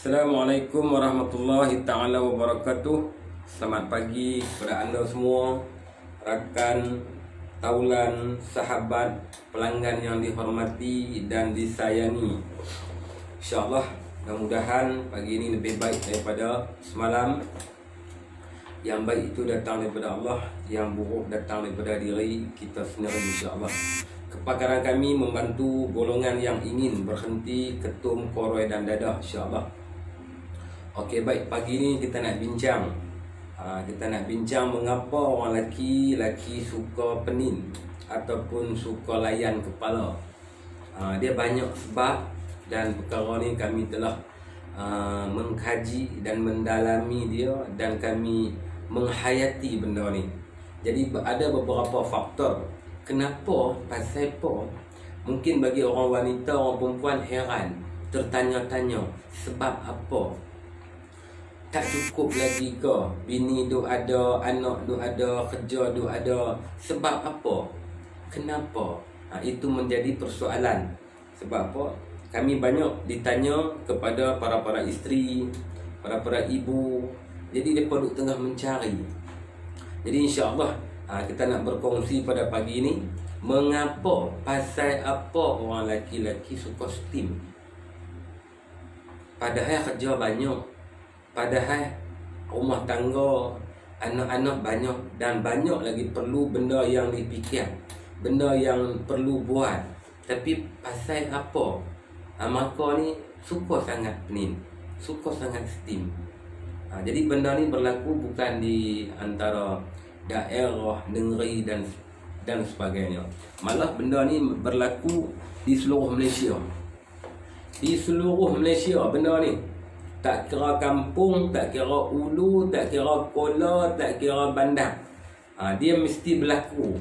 Assalamualaikum warahmatullahi ta'ala wabarakatuh. Selamat pagi kepada anda semua, rakan, taulan, sahabat, pelanggan yang dihormati dan disayangi. InsyaAllah, mudah-mudahan pagi ini lebih baik daripada semalam. Yang baik itu datang daripada Allah, yang buruk datang daripada diri kita sendiri, insyaAllah. Kepakaran kami membantu golongan yang ingin berhenti ketum, koroi dan dadah, insyaAllah. Okey, baik, pagi ni kita nak bincang. Kita nak bincang mengapa orang lelaki suka penin ataupun suka layan kepala. Dia banyak sebab, dan perkara ni kami telah mengkaji dan mendalami dia, dan kami menghayati benda ni. Jadi ada beberapa faktor kenapa, pasal apa. Mungkin bagi orang wanita, orang perempuan heran, tertanya-tanya sebab apa. Tak cukup lagi ke bini duk ada, anak duk ada, kerja duk ada. Sebab apa? Kenapa? Itu menjadi persoalan. Sebab apa? Kami banyak ditanya kepada para isteri, para ibu. Jadi mereka duk tengah mencari. Jadi insya-Allah kita nak berkongsi pada pagi ini mengapa, pasal apa orang lelaki suka steam. Padahal kerja banyak, padahal rumah tangga, anak-anak banyak, dan banyak lagi perlu benda yang dipikir, benda yang perlu buat. Tapi pasal apa? Maka ni suka sangat penin, suka sangat steam. Jadi benda ni berlaku bukan di antara daerah, negeri dan sebagainya. Malah benda ni berlaku di seluruh Malaysia. Di seluruh Malaysia benda ni. Tak kira kampung, tak kira ulu, tak kira kola, tak kira bandar. Dia mesti berlaku.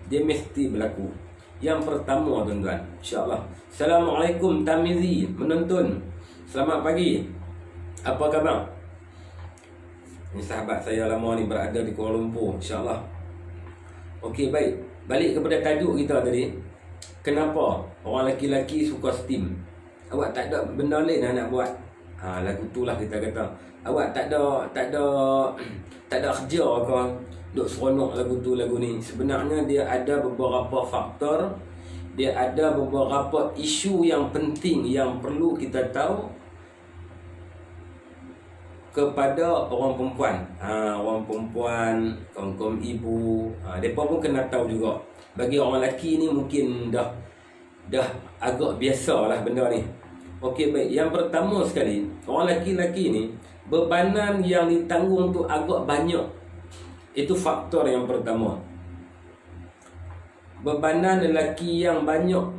Dia mesti berlaku. Yang pertama, tuan-tuan, insya-Allah. Assalamualaikum Tamizi menonton. Selamat pagi. Apa khabar? Ini sahabat saya lama ni berada di Kuala Lumpur, insya-Allah. Okey, baik. Balik kepada tajuk kita tadi. Kenapa orang lelaki suka steam? Awak tak ada benda lain nak buat? Lagu tu lah kita kata. Awak tak ada kerja ke, duk seronok lagu tu lagu ni. Sebenarnya dia ada beberapa faktor, dia ada beberapa isu yang penting yang perlu kita tahu kepada orang perempuan. Orang perempuan, kaum ibu, mereka pun kena tahu juga. Bagi orang lelaki ni mungkin dah agak biasa lah benda ni. Okey, baik. Yang pertama sekali, orang lelaki ni bebanan yang ditanggung tu agak banyak. Itu faktor yang pertama. Bebanan lelaki yang banyak.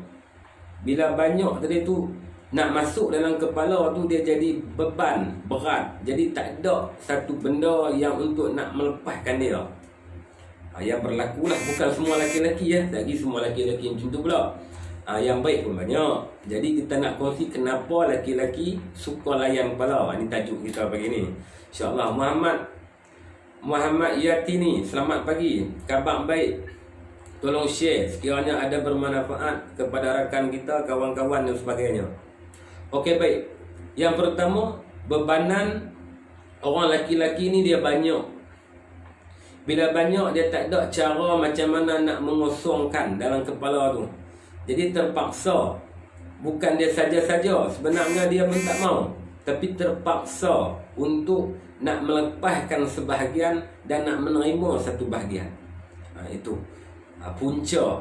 Bila banyak tadi tu, nak masuk dalam kepala tu dia jadi beban, berat. Jadi tak ada satu benda yang untuk nak melepaskan dia. Yang berlaku lah, bukan semua lelaki-lelaki ya. Tak lagi semua lelaki-lelaki macam tu pula. Yang baik pun banyak. Jadi kita nak kongsi kenapa lelaki suka layan kepala. Ini tajuk kita pagi ni, insya-Allah. Muhammad Yatini, selamat pagi. Khabar baik. Tolong share sekiranya ada bermanfaat kepada rakan kita, kawan-kawan dan sebagainya. Okey, baik. Yang pertama, bebanan orang lelaki ni dia banyak. Bila banyak, dia tak ada cara macam mana nak mengosongkan dalam kepala tu. Jadi terpaksa. Bukan dia saja-saja, sebenarnya dia pun tak mau, tapi terpaksa untuk nak melepaskan sebahagian dan nak menerima satu bahagian. Itu punca.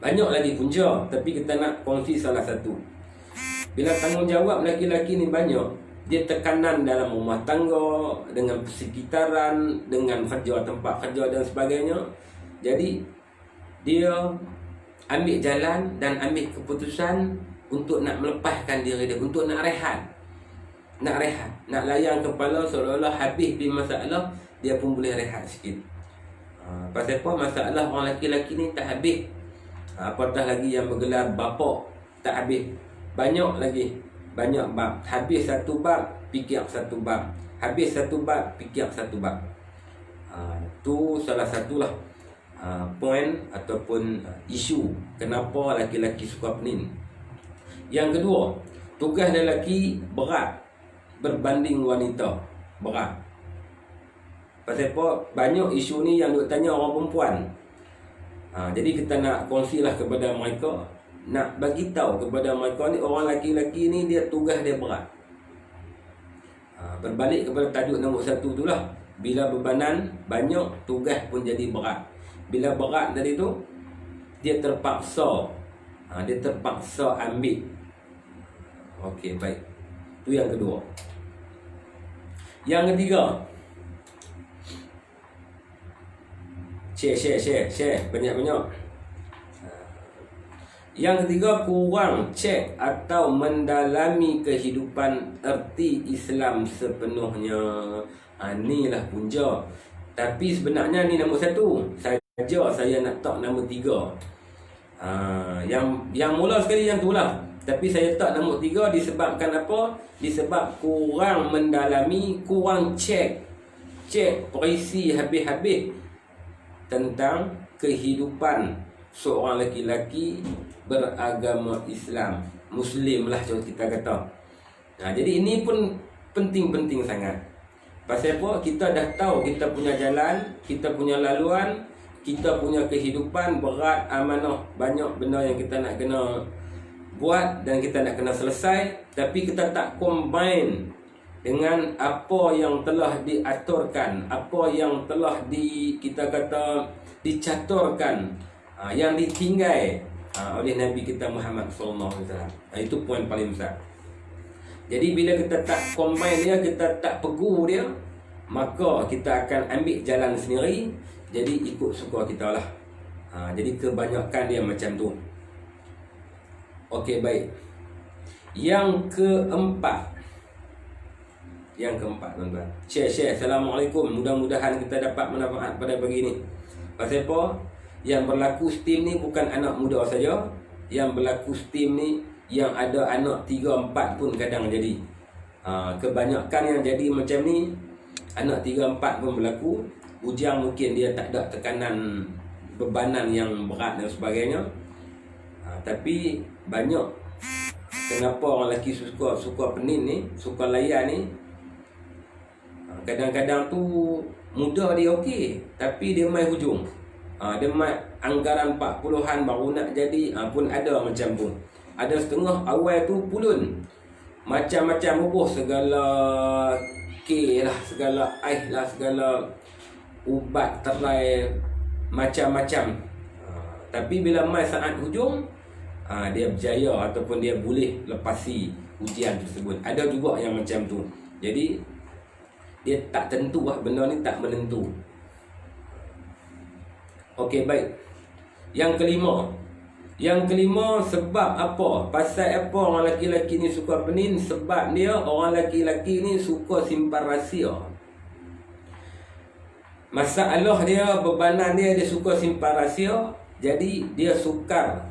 Banyak lagi punca, tapi kita nak kongsi salah satu. Bila tanggungjawab lelaki ni banyak, dia tekanan dalam rumah tangga, dengan persekitaran, dengan kerja, tempat kerja dan sebagainya. Jadi dia ambil jalan dan ambil keputusan untuk nak melepaskan diri dia, untuk nak rehat. Nak layan kepala seolah-olah habis di masalah, dia pun boleh rehat sikit. Pasal apa? Masalah orang lelaki ni tak habis. Apatah lagi yang bergelar bapak, tak habis. Banyak lagi, banyak bab. Habis satu bab, fikir satu bab. Habis satu bab, fikir satu bab. Itu salah satulah poin ataupun isu kenapa laki-laki suka penin. Yang kedua, tugas lelaki berat berbanding wanita, berat. Pasal apa? Banyak isu ni yang duk tanya orang perempuan. Jadi kita nak kongsilah kepada mereka, nak bagi tahu kepada mereka ni, orang lelaki-lelaki ni dia tugas dia berat. Berbalik kepada tajuk nombor 1 tu lah. Bila bebanan banyak, tugas pun jadi berat. Bila berat tadi tu, dia terpaksa ambil. Okey, baik. Tu yang kedua. Yang ketiga, share banyak-banyak. Yang ketiga, kurang cek atau mendalami kehidupan erti Islam sepenuhnya. Inilah punca. Tapi sebenarnya ni nombor 1 saja saya nak tak nombor 3. Yang mula sekali yang tu lah. Tapi saya tak nombor 3 disebabkan apa? Disebab kurang mendalami, kurang cek perisi habis-habis tentang kehidupan seorang lelaki beragama Islam, Muslim lah kita kata. Jadi ini pun penting-penting sangat. Pasal apa? Kita dah tahu kita punya jalan, kita punya laluan, kita punya kehidupan berat, amanah, banyak benda yang kita nak kena buat dan kita nak kena selesai. Tapi kita tak combine dengan apa yang telah diaturkan, apa yang telah kita kata dicaturkan, yang ditinggal oleh Nabi kita Muhammad SAW. Itu poin paling besar. Jadi bila kita tak combine dia, kita tak pegu dia, maka kita akan ambil jalan sendiri. Jadi ikut suka kita lah. Jadi kebanyakan dia macam tu. Okey, baik. Yang keempat, tuan-tuan, share. Assalamualaikum. Mudah-mudahan kita dapat manfaat pada pagi ni. Pasal apa? Yang berlaku STEAM ni bukan anak muda saja. Yang berlaku STEAM ni yang ada anak 3-4 pun kadang jadi. Kebanyakan yang jadi macam ni, anak 3-4 pun berlaku. Ujang mungkin dia tak ada tekanan bebanan yang berat dan sebagainya. Tapi banyak kenapa orang lelaki suka penin ni, suka layan ni. Kadang-kadang tu muda dia okey, tapi dia main hujung. Dia main anggaran 40-an baru nak jadi, pun ada macam tu. Ada setengah awal tu pulun, macam-macam rubuh segala lah, segala air lah, segala ubat terai macam-macam. Tapi bila main saat hujung, dia berjaya ataupun dia boleh lepasi ujian tersebut. Ada juga yang macam tu. Jadi dia tak tentu lah, benda ni tak menentu. Okey, baik. Yang kelima, sebab apa? Pasal apa orang lelaki-lelaki ni suka penin? Sebab dia, orang lelaki-lelaki ni suka simpan rahsia. Masalah dia, bebanan dia suka simpan rahsia. Jadi dia sukar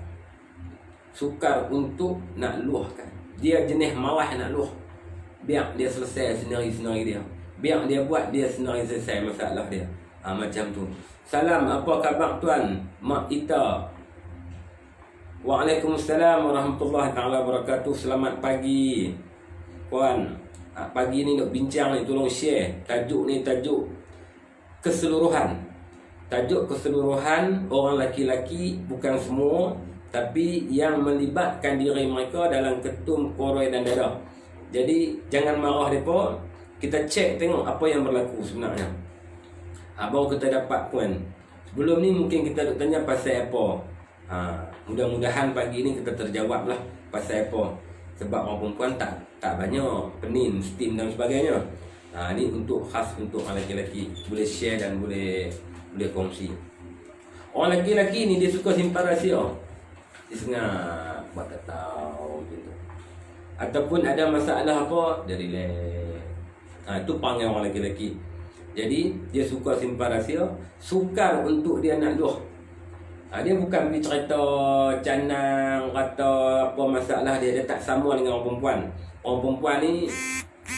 untuk nak luahkan. Dia jenis malas nak luah. Biar dia selesai sendiri-sendiri dia. Biar dia buat, dia sendiri selesai masalah dia. Macam tu. Salam, apa khabar tuan? Mak Ita. Waalaikumsalam warahmatullahi taala wabarakatuh. Selamat pagi puan. Pagi ni nak bincang ni, tolong share. Tajuk ni tajuk keseluruhan. Tajuk keseluruhan orang laki-laki, bukan semua, tapi yang melibatkan diri mereka dalam ketum, koroi dan dada. Jadi jangan marah mereka. Kita cek tengok apa yang berlaku sebenarnya. Baru kita dapat puan. Sebelum ni mungkin kita duk tanya pasal apa. Mudah-mudahan pagi ni kita terjawab lah pasal apa. Sebab orang perempuan tak banyak penin, STEAM dan sebagainya. Ni untuk khas untuk orang lelaki. Boleh share dan boleh kongsi. Orang lelaki ni dia suka simpan rahsia. Dia sengaja buat tak tahu gitu. Ataupun ada masalah apa, dia relax. Itu panggil orang lelaki. Jadi dia suka simpan rahsia, sukar untuk dia nak luah. Dia bukan pergi cerita canang, kata apa masalah dia tak sama dengan orang perempuan. Orang perempuan ni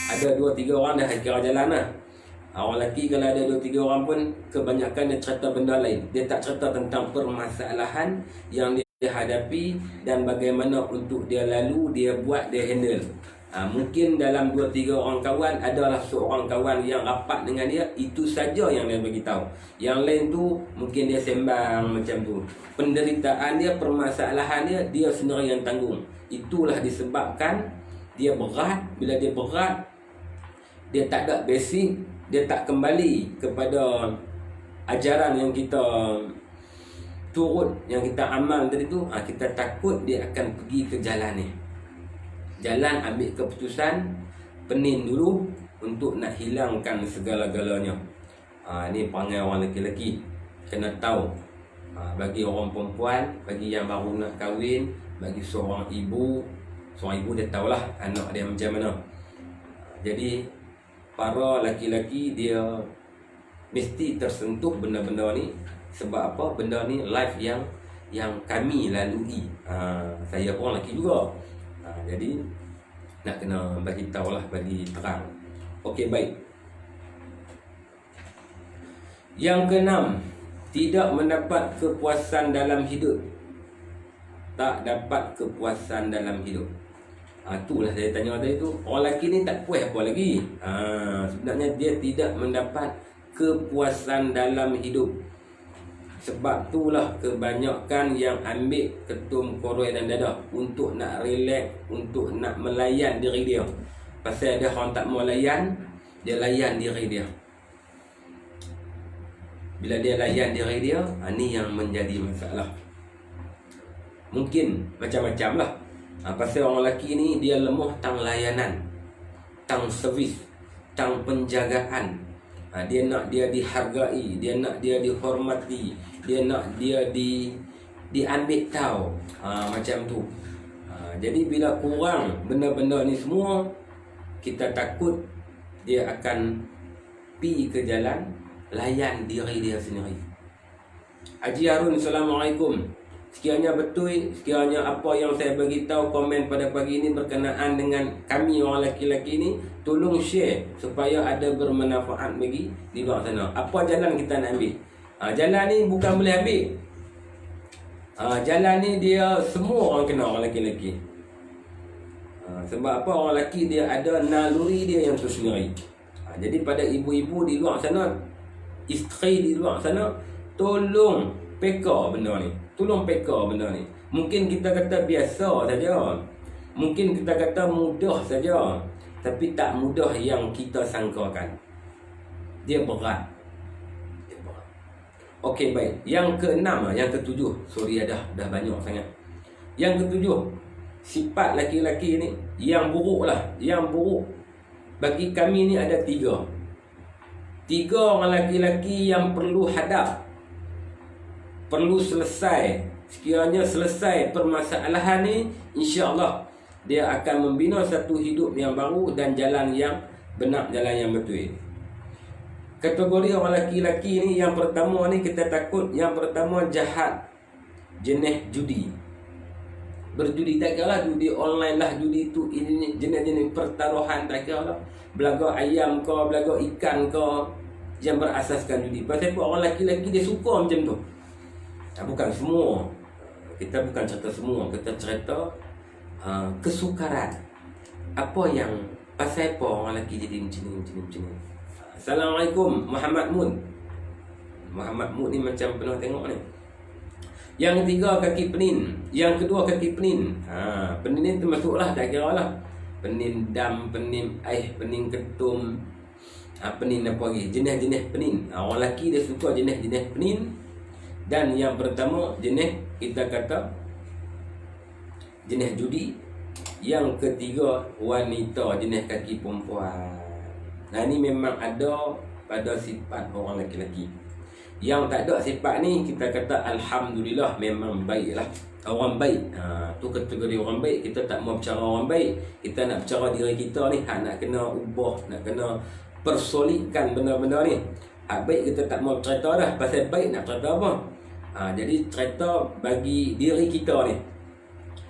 ada 2-3 orang dah kira jalan lah. Orang lelaki kalau ada 2-3 orang pun kebanyakan dia cerita benda lain. Dia tak cerita tentang permasalahan yang dia dia hadapi dan bagaimana untuk dia lalu, dia buat, dia handle. Mungkin dalam 2-3 orang kawan adalah seorang kawan yang rapat dengan dia, itu saja yang dia beritahu. Yang lain tu mungkin dia sembang macam tu. Penderitaan dia, permasalahan dia, dia sendiri yang tanggung. Itulah disebabkan dia berat. Bila dia berat, dia tak ada basic, dia tak kembali kepada ajaran yang kita turut, yang kita amal tadi tu. Kita takut dia akan pergi ke jalan ni. Jalan ambil keputusan, penin dulu untuk nak hilangkan segala-galanya. Ni perangai orang lelaki-lelaki. Kena tahu. Bagi orang perempuan, bagi yang baru nak kahwin, bagi seorang ibu dia tahulah anak dia macam mana. Jadi para lelaki-lelaki dia mesti tersentuh benda-benda ni. Sebab apa? Benda ni life yang kami lalui. Saya pun lelaki juga. Jadi nak kena bagi tahulah, bagi terang. Okey, baik. Yang keenam, tidak mendapat kepuasan dalam hidup. Tak dapat kepuasan dalam hidup. Itulah saya tanya tadi tu. Orang lelaki ni tak puas apa lagi? Sebenarnya dia tidak mendapat kepuasan dalam hidup. Sebab itulah kebanyakan yang ambil ketum koroi dan dada untuk nak relax, untuk nak melayan diri dia. Pasal ada orang tak mau layan, dia layan diri dia. Bila dia layan diri dia, ni yang menjadi masalah. Mungkin macam-macam lah. Pasal orang lelaki ni dia lemah tang layanan, tang servis, tang penjagaan. Dia nak dia dihargai, dia nak dia dihormati, dia nak dia diambil tahu. Macam tu. Jadi bila kurang benda-benda ni semua, kita takut dia akan pi ke jalan layan diri dia sendiri. Haji Harun, Assalamualaikum. Sekiranya betul, sekiranya apa yang saya bagi tahu komen pada pagi ini berkenaan dengan kami orang lelaki-lelaki ni, tolong share supaya ada bermanfaat bagi di luar sana. Apa jalan kita nak ambil? Jalan ni bukan boleh ambil. Jalan ni dia semua orang kena, orang lelaki-lelaki. Sebab apa? Orang lelaki dia ada naluri dia yang tersendiri. Jadi pada ibu-ibu di luar sana, isteri di luar sana, tolong peka benda ni. Tolong peka benda ni. Mungkin kita kata biasa saja, mungkin kita kata mudah saja, tapi tak mudah yang kita sangkakan. Dia berat. Okey, baik. Yang keenam, yang ketujuh. Sorry, dah banyak sangat. Yang ketujuh, sifat laki-laki ni yang buruk lah. Yang buruk bagi kami ni ada 3. 3 orang laki-laki yang perlu hadap, perlu selesai. Sekiranya selesai permasalahan ni, insya-Allah dia akan membina satu hidup yang baru dan jalan yang benar, jalan yang betul. Kategori orang laki-laki ni, yang pertama ni kita takut, yang pertama jahat, jenis judi. Berjudi, tak kira lah judi online lah, judi tu ini jenis-jenis pertaruhan, tak kira lah. Belaga ayam ke, belaga ikan ke, yang berasaskan judi. Pasal apa? Orang laki-laki dia suka macam tu. Bukan semua. Kita bukan cerita semua, kita cerita kesukaran. Apa yang pasal apa orang lelaki jadi macam ni. Assalamualaikum Muhammad Mun. Muhammad Mun ni macam pernah tengok ni. Yang ketiga, kaki penin. Yang kedua, kaki penin. Penin ni termasuklah, tak kira lah. Penin dam, penin air, penin ketum, penin apa lagi, jenis-jenis penin. Orang lelaki dia suka jenis-jenis penin. Dan yang pertama, jenis kita kata jenis judi. Yang ketiga, wanita, jenis kaki perempuan. Ini memang ada pada sifat orang lelaki-lelaki. Yang tak ada sifat ni, kita kata alhamdulillah, memang baiklah. Orang baik. Tu kategori orang baik. Kita tak mau bicara orang baik, kita nak bicara diri kita ni. Nak kena ubah, nak kena persolidkan benda-benda ni. Baik kita tak mau cerita dah. Pasal baik nak cerita apa? Jadi cerita bagi diri kita ni.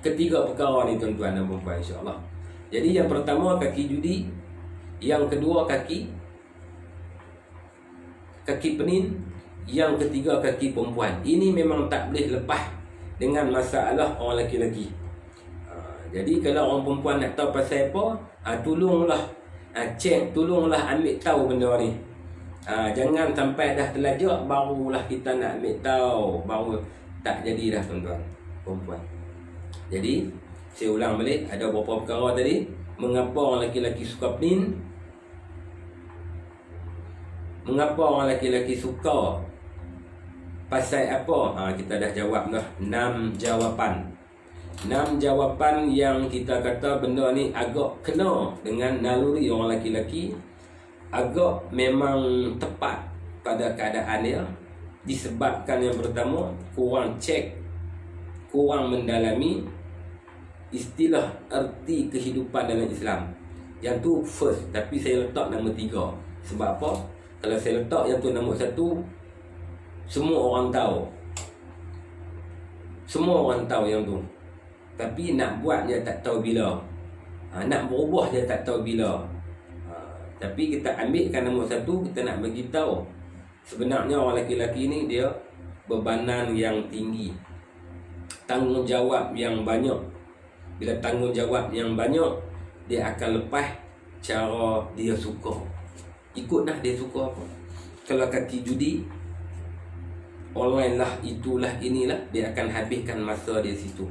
Ketiga perkara ni tuan-tuan dan puan-puan, insya-Allah. Jadi yang pertama, kaki judi. Yang kedua, kaki penin. Yang ketiga, kaki perempuan. Ini memang tak boleh lepas. dengan masalah orang lelaki-lelaki. Jadi kalau orang perempuan nak tahu pasal apa, tolonglah tolonglah ambil tahu benda ni. Jangan sampai dah terlajak barulah kita nak ambil tahu, baru tak jadi dah tuan-tuan perempuan. Jadi saya ulang balik, ada beberapa perkara tadi. Mengapa orang lelaki-lelaki suka penin? Mengapa orang lelaki-lelaki suka? Pasal apa? Kita dah jawab dah 6 jawapan. 6 jawapan yang kita kata benda ni agak kena dengan naluri orang lelaki-lelaki, agak memang tepat pada keadaan dia, disebabkan yang pertama kurang cek, kurang mendalami istilah erti kehidupan dalam Islam. Yang tu first, tapi saya letak nombor 3. Sebab apa? Kalau saya letak yang tu nombor 1, semua orang tahu. Semua orang tahu yang tu. Tapi nak buat dia tak tahu bila. Nak berubah dia tak tahu bila. Tapi kita ambilkan nombor 1, kita nak bagi tahu sebenarnya orang lelaki-lelaki ni dia bebanan yang tinggi, tanggungjawab yang banyak. Bila tanggungjawab yang banyak, dia akan lepas cara dia suka. Ikutlah dia suka apa. Kalau kaki judi, online lah, itulah, inilah, dia akan habiskan masa dia situ.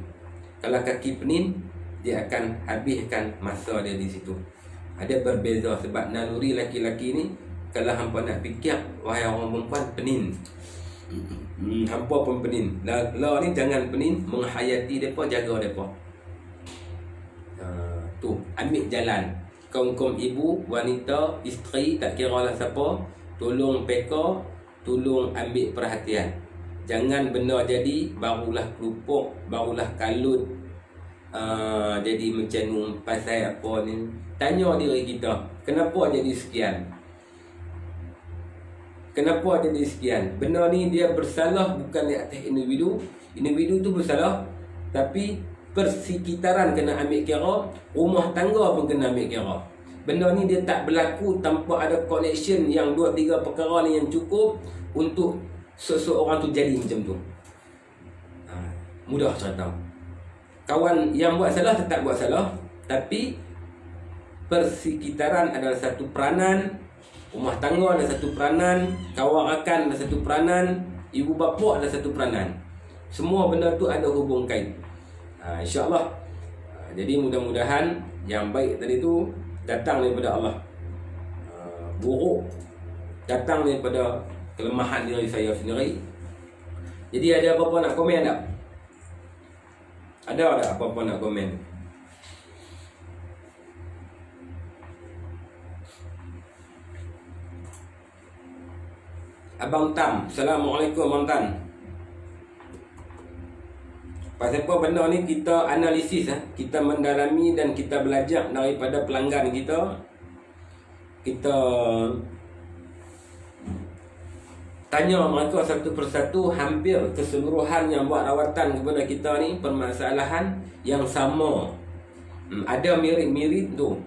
Kalau kaki penin, dia akan habiskan masa dia di situ. Ada berbeza sebab naluri laki-laki ni, kalau hampa nak fikir, wahai orang perempuan, penin. Hampa pun penin. Lah ni jangan penin, menghayati mereka, jaga mereka. Tu, ambil jalan. Kaum-kaum ibu, wanita, isteri, tak kira lah siapa, tolong peka, tolong ambil perhatian. Jangan benda jadi, barulah kelupuk, barulah kalut. Jadi macam ni, pasal apa ni. Tanya diri kita, kenapa jadi sekian? Kenapa jadi sekian? Benda ni dia bersalah bukan di atas individu. Individu tu bersalah, tapi persekitaran kena ambil kira, rumah tangga pun kena ambil kira. Benda ni dia tak berlaku tanpa ada connection yang 2-3 perkara ni yang cukup untuk seseorang tu jadi macam tu. Mudah cerita. Kawan yang buat salah tetap buat salah, tapi persekitaran adalah satu peranan, rumah tangga adalah satu peranan, kawan rakan adalah satu peranan, ibu bapa adalah satu peranan. Semua benda tu ada hubung kait. InsyaAllah. Jadi mudah-mudahan yang baik tadi tu datang daripada Allah. Buruk datang daripada kelemahan diri saya sendiri. Jadi ada apa-apa nak komen tak? Ada tak apa-apa nak komen? Abang Tam, Assalamualaikum Abang Tam. Pasal apa benda ni kita analisis, kita mendalami dan kita belajar daripada pelanggan kita. Kita tanya mereka satu persatu, hampir keseluruhan yang buat rawatan kepada kita ni permasalahan yang sama. Ada mirip-mirip tu.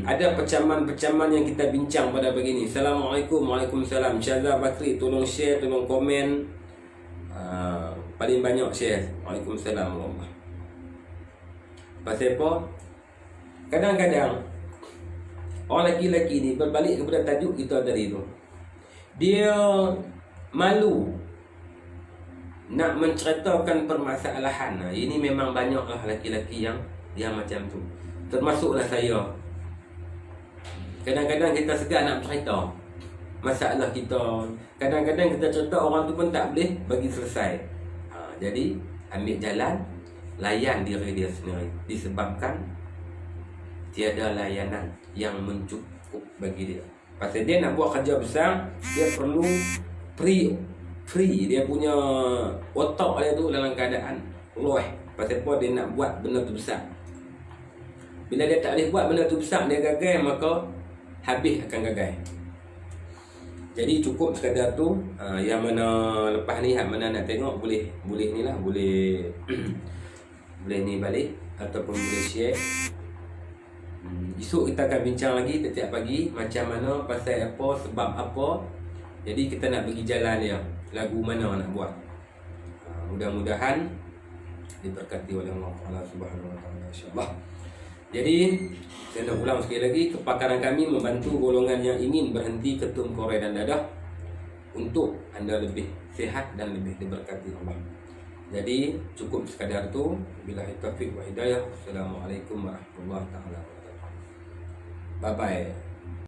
Ada pecaman-pecaman yang kita bincang pada begini. Assalamualaikum, Waalaikumsalam. Syazah Bakri, tolong share, tolong komen. Paling banyak share. Waalaikumsalam. Pasal apa? Kadang-kadang orang lelaki-lelaki ni berbalik kepada tajuk kita tadi tu. Dia malu nak menceritakan permasalahan. Ini memang banyaklah lelaki-lelaki yang macam tu. Termasuklah saya. Kadang-kadang kita segan nak cerita masalah kita. Kadang-kadang kita cerita orang tu pun tak boleh bagi selesai. Jadi ambil jalan, layan diri dia sendiri. Disebabkan tiada layanan yang mencukup bagi dia. Pasal dia nak buat kerja besar, dia perlu free. Dia punya otak dia tu dalam keadaan luah. Pasal apa dia nak buat benda tu besar. Bila dia tak boleh buat benda tu besar, dia gagal, maka habis akan gagal. Jadi cukup sekadar tu. Yang mana lepas ni, hak mana nak tengok, boleh ni lah, boleh boleh ni balik ataupun boleh share. Esok kita akan bincang lagi setiap pagi macam mana, pasal apa, sebab apa. Jadi kita nak bagi jalan dia, lagu mana nak buat. mudah-mudahan diberkati oleh Allah Subhanahu wa taala insyaallah. Jadi saya nak ulang sekali lagi, kepakaran kami membantu golongan yang ingin berhenti ketum korek dan dadah untuk anda lebih sihat dan lebih diberkati Allah. Jadi cukup sekadar itu. Billahi taufiq wa hidayah. Assalamualaikum warahmatullahi wabarakatuh. Bye bye.